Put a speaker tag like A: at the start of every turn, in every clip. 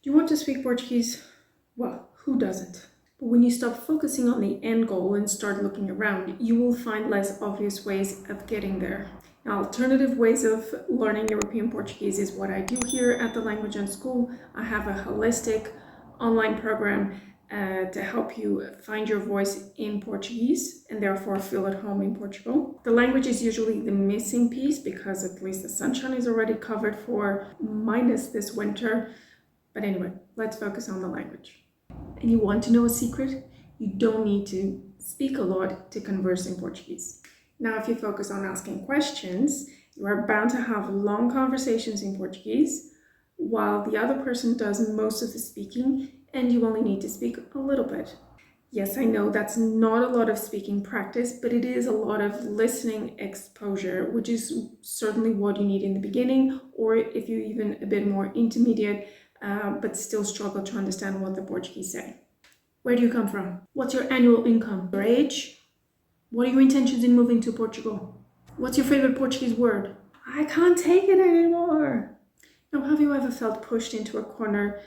A: Do you want to speak Portuguese? Well, who doesn't? But when you stop focusing on the end goal and start looking around, you will find less obvious ways of getting there. Now, alternative ways of learning European Portuguese is what I do here at the Language Unschool. I have a holistic online program to help you find your voice in Portuguese and therefore feel at home in Portugal. The language is usually the missing piece because at least the sunshine is already covered for minus this winter. But anyway, let's focus on the language. And you want to know a secret? You don't need to speak a lot to converse in Portuguese. Now, if you focus on asking questions, you are bound to have long conversations in Portuguese, while the other person does most of the speaking, and you only need to speak a little bit. Yes, I know that's not a lot of speaking practice, but it is a lot of listening exposure, which is certainly what you need in the beginning, or if you're even a bit more intermediate, but still struggle to understand what the Portuguese say. Where do you come from? What's your annual income? Your age? What are your intentions in moving to Portugal? What's your favorite Portuguese word? I can't take it anymore. Now, have you ever felt pushed into a corner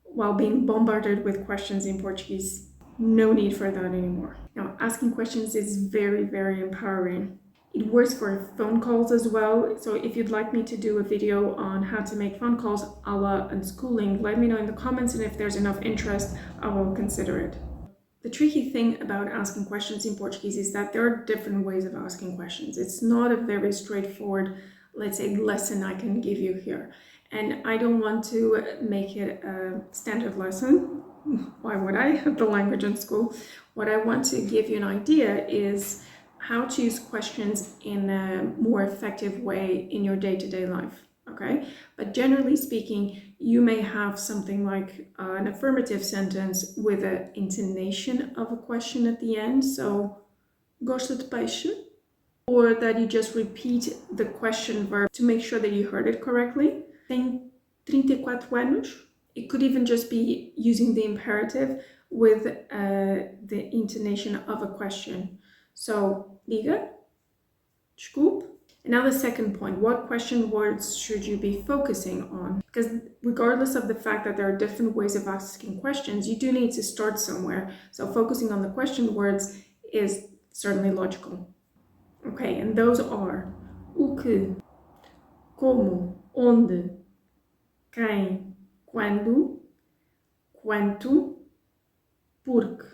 A: while being bombarded with questions in Portuguese? No need for that anymore. Now, asking questions is very, very empowering. It works for phone calls as well. So if you'd like me to do a video on how to make phone calls a la unschooling, let me know in the comments, and if there's enough interest, I will consider it. The tricky thing about asking questions in Portuguese is that there are different ways of asking questions. It's not a very straightforward, let's say, lesson I can give you here. And I don't want to make it a standard lesson. Why would I have the Language Unschool? What I want to give you an idea is how to use questions in a more effective way in your day-to-day life. Okay, but generally speaking, you may have something like an affirmative sentence with an intonation of a question at the end. So, gosta de peixe? Or that you just repeat the question verb to make sure that you heard it correctly. Tem 34 anos. It could even just be using the imperative with the intonation of a question. So, diga, desculpe. And now the second point, what question words should you be focusing on? Because regardless of the fact that there are different ways of asking questions, you do need to start somewhere. So focusing on the question words is certainly logical. Okay, and those are o que, como, onde, quem, quando, quanto, porque.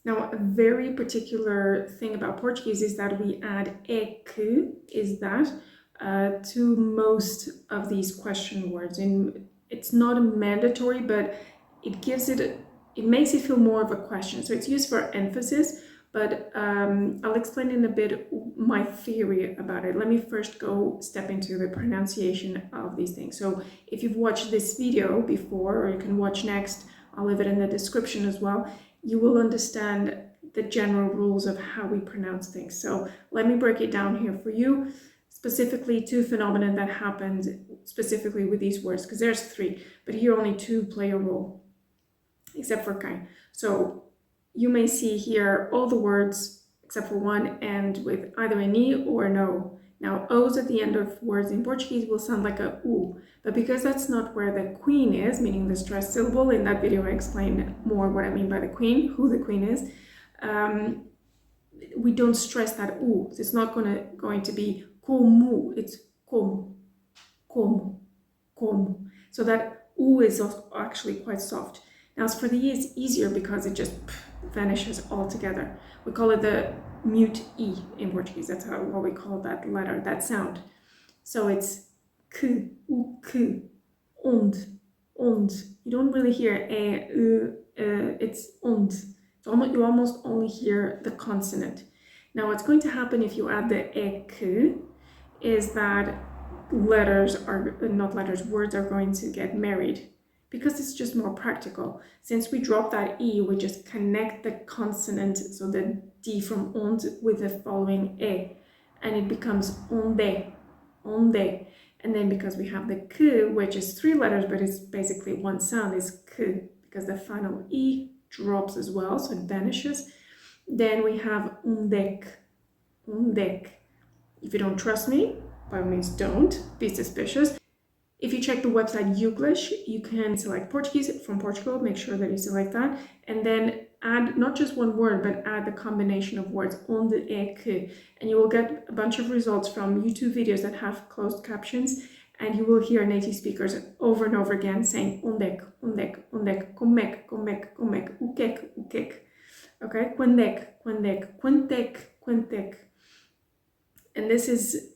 A: Now, a very particular thing about Portuguese is that we add é que, is that, to most of these question words. And it's not mandatory, but it gives it makes it feel more of a question. So it's used for emphasis, but I'll explain in a bit my theory about it. Let me first go step into the pronunciation of these things. So if you've watched this video before, or you can watch next, I'll leave it in the description as well, you will understand the general rules of how we pronounce things. So let me break it down here for you, specifically two phenomena that happened specifically with these words, because there's three, but here only two play a role, except for quem. So you may see here all the words, except for one, end with either an E or an O. Now, O's at the end of words in Portuguese will sound like a U, but because that's not where the queen is, meaning the stressed syllable, in that video I explain more what I mean by the queen, who the queen is, we don't stress that U. It's not going to be como, it's como, como, como. So that U is actually quite soft. Now, as for the E, it's easier because it just vanishes altogether. We call it the mute E in Portuguese. That's what we call that letter, that sound. So it's que, o que, onde. You don't really hear it's onde. You almost only hear the consonant. Now, what's going to happen if you add the que is that words are going to get married, because it's just more practical. Since we drop that E, we just connect the consonant, so the D from onde, with the following E, and it becomes onde. And then because we have the que, which is three letters, but it's basically one sound, is que, because the final E drops as well, so it vanishes. Then we have undec. If you don't trust me, by all means don't be suspicious. If you check the website Youglish, you can select Portuguese from Portugal, make sure that you select that, and then add not just one word, but add the combination of words, onde é que, and you will get a bunch of results from YouTube videos that have closed captions, and you will hear native speakers over and over again saying onde é que, onde é que, onde é que, como é que, como é que, como é que, o que é que, o que é que, okay? Quando é que, quando é que, quanto é que, quanto é que. And this is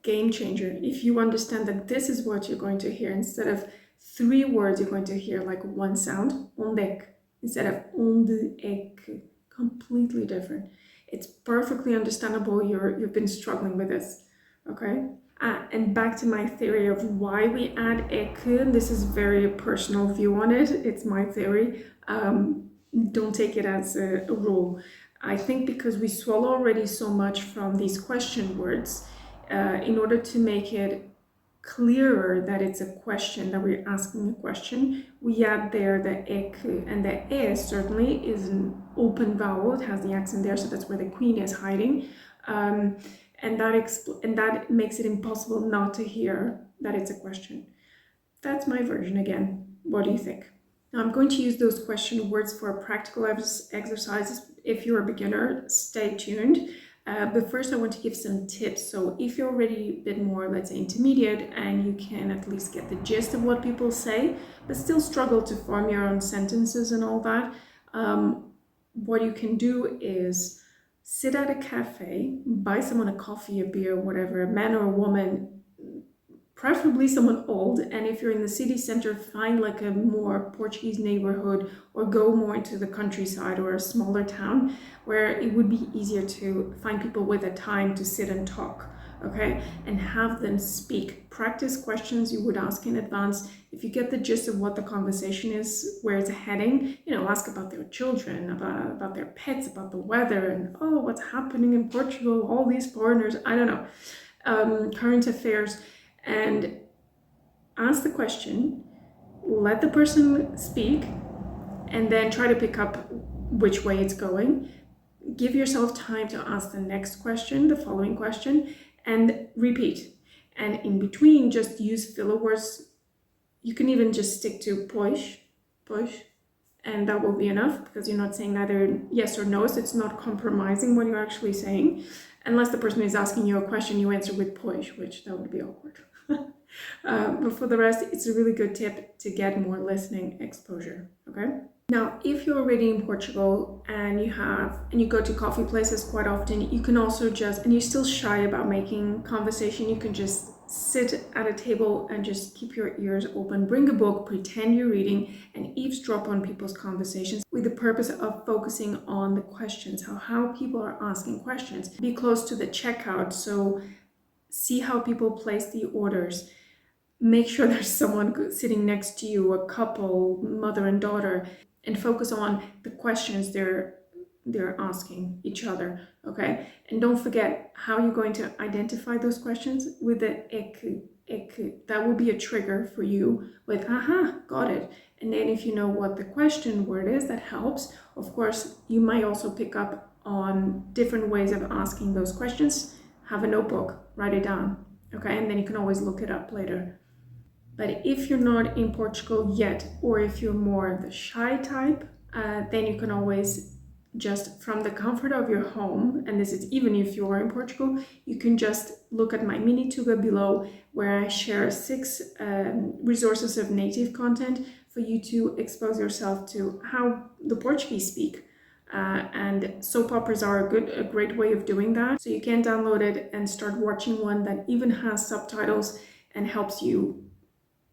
A: game changer. If you understand that this is what you're going to hear, instead of 3 words, you're going to hear like one sound, onde é que, instead of onde é que, completely different. It's perfectly understandable. You've been struggling with this, okay? And back to my theory of why we add é que. This is very personal view on it. It's my theory. Don't take it as a rule. I think because we swallow already so much from these question words, in order to make it clearer that it's a question, that we're asking a question, we add there the é que, and the é certainly is an open vowel. It has the accent there, so that's where the queen is hiding, and that makes it impossible not to hear that it's a question. That's my version again. What do you think? Now I'm going to use those question words for practical exercises. If you're a beginner, stay tuned. But first I want to give some tips. So if you're already a bit more, let's say, intermediate, and you can at least get the gist of what people say, but still struggle to form your own sentences and all that, what you can do is sit at a cafe, buy someone a coffee, a beer, whatever, a man or a woman, preferably someone old, and if you're in the city center, find like a more Portuguese neighborhood or go more into the countryside or a smaller town where it would be easier to find people with a time to sit and talk, okay? And have them speak. Practice questions you would ask in advance. If you get the gist of what the conversation is, where it's heading, you know, ask about their children, about their pets, about the weather, and oh, what's happening in Portugal, all these foreigners, I don't know, current affairs. And ask the question, let the person speak, and then try to pick up which way it's going. Give yourself time to ask the next question, the following question, and repeat. And in between, just use filler words. You can even just stick to pois, and that will be enough because you're not saying either yes or no, so it's not compromising what you're actually saying. Unless the person is asking you a question, you answer with pois, which that would be awkward. But for the rest, it's a really good tip to get more listening exposure, okay? Now, if you're already in Portugal and you go to coffee places quite often, you can also and you're still shy about making conversation, you can just sit at a table and just keep your ears open, bring a book, pretend you're reading, and eavesdrop on people's conversations with the purpose of focusing on the questions, how people are asking questions. Be close to the checkout, so see how people place the orders. Make sure there's someone sitting next to you, a couple, mother and daughter, and focus on the questions they're asking each other, okay? And don't forget how you're going to identify those questions with the ek. That will be a trigger for you with, aha, got it. And then if you know what the question word is, that helps. Of course, you might also pick up on different ways of asking those questions. Have a notebook, write it down, okay? And then you can always look it up later. But if you're not in Portugal yet, or if you're more the shy type, then you can always just from the comfort of your home, and this is even if you are in Portugal, you can just look at my Mini-Tuga below where I share 6 resources of native content for you to expose yourself to how the Portuguese speak. And soap operas are a great way of doing that. So you can download it and start watching one that even has subtitles and helps you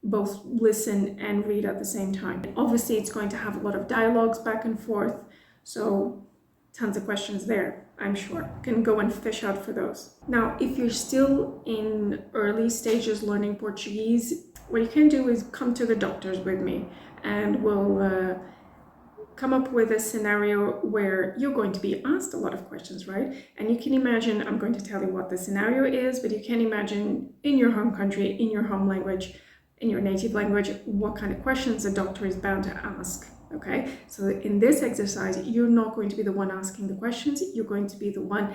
A: both listen and read at the same time. Obviously, it's going to have a lot of dialogues back and forth, so tons of questions there, I'm sure. You can go and fish out for those. Now, if you're still in early stages learning Portuguese, what you can do is come to the doctors with me, and we'll come up with a scenario where you're going to be asked a lot of questions, right? And you can imagine, I'm going to tell you what the scenario is, but you can imagine in your home country, in your home language, in your native language, what kind of questions a doctor is bound to ask, okay? So in this exercise, you're not going to be the one asking the questions, you're going to be the one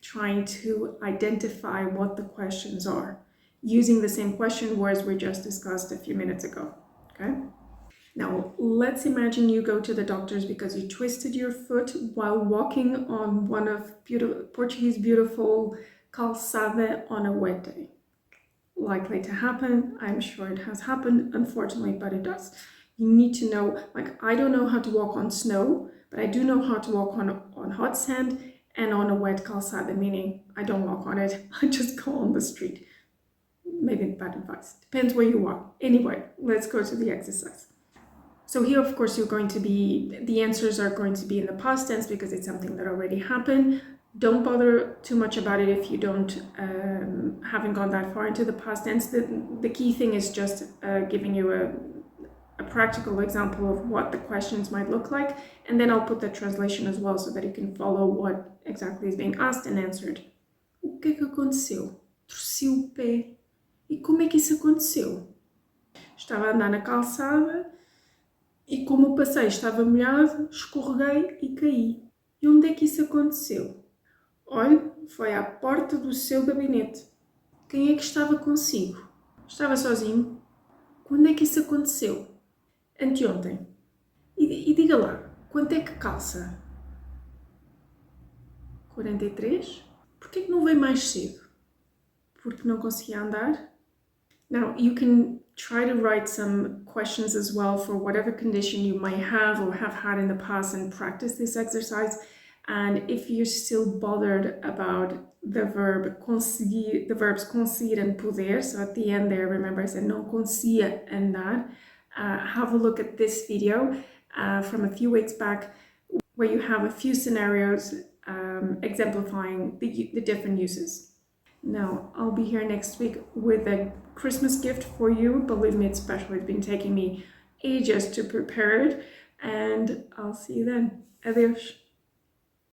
A: trying to identify what the questions are. using the same question words we just discussed a few minutes ago. Okay? Now, let's imagine you go to the doctor's because you twisted your foot while walking on one of Portuguese beautiful calçada on a wet day. Likely to happen. I'm sure it has happened, unfortunately, but it does. You need to know, like, I don't know how to walk on snow, but I do know how to walk on hot sand and on a wet calçada, meaning I don't walk on it, I just go on the street. Maybe bad advice. Depends where you are. Anyway, let's go to the exercise. So here, of course, the answers are going to be in the past tense because it's something that already happened. Don't bother too much about it if you haven't gone that far into the past tense. The key thing is just giving you a practical example of what the questions might look like, and then I'll put the translation as well so that you can follow what exactly is being asked and answered. O que é que aconteceu? Torci o pé. E como é que isso aconteceu? Estava a andar na calçada e como o passeio estava molhado, escorreguei e caí. E onde é que isso aconteceu? Olhe, foi à porta do seu gabinete. Quem é que estava consigo? Estava sozinho? Quando é que isso aconteceu? Anteontem. E diga lá, quanto é que calça? 43? Porquê que não veio mais cedo? Porque não conseguia andar? Now, you can try to write some questions as well for whatever condition you might have or have had in the past and practice this exercise. And if you're still bothered about the verbs conseguir and poder, so at the end there, remember I said não conseguia andar, have a look at this video from a few weeks back where you have a few scenarios exemplifying the different uses. Now, I'll be here next week with a Christmas gift for you. Believe me, it's special. It's been taking me ages to prepare it. And I'll see you then. Adeus.